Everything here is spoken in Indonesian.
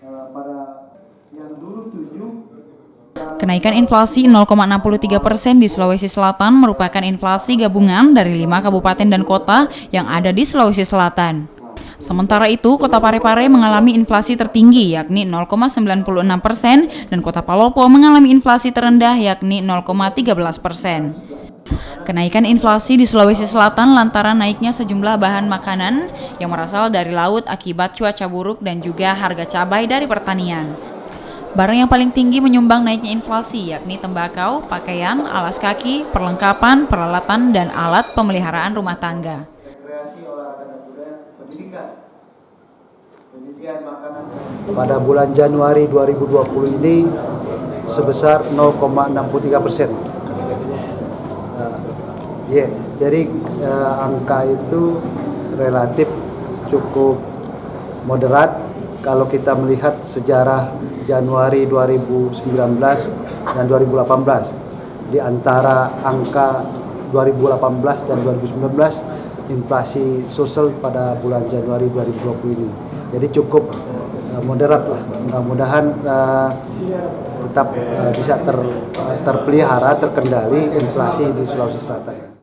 pada yang dulu 7. Kenaikan inflasi 0,63% di Sulawesi Selatan merupakan inflasi gabungan dari 5 kabupaten dan kota yang ada di Sulawesi Selatan. Sementara itu, Kota Parepare mengalami inflasi tertinggi yakni 0,96% dan Kota Palopo mengalami inflasi terendah yakni 0,13%. Kenaikan inflasi di Sulawesi Selatan lantaran naiknya sejumlah bahan makanan yang berasal dari laut akibat cuaca buruk dan juga harga cabai dari pertanian. Barang yang paling tinggi menyumbang naiknya inflasi yakni tembakau, pakaian, alas kaki, perlengkapan, peralatan, dan alat pemeliharaan rumah tangga. Rekreasi, olahraga dan budaya, pendidikan, makanan. Pada bulan Januari 2020 ini sebesar 0,63%. Jadi angka itu relatif cukup moderat kalau kita melihat sejarah Januari 2019 dan 2018. Di antara angka 2018 dan 2019, inflasi sosial pada bulan Januari 2020 ini. Jadi cukup moderat lah. Mudah-mudahan tetap bisa terpelihara, terkendali inflasi di Sulawesi Selatan.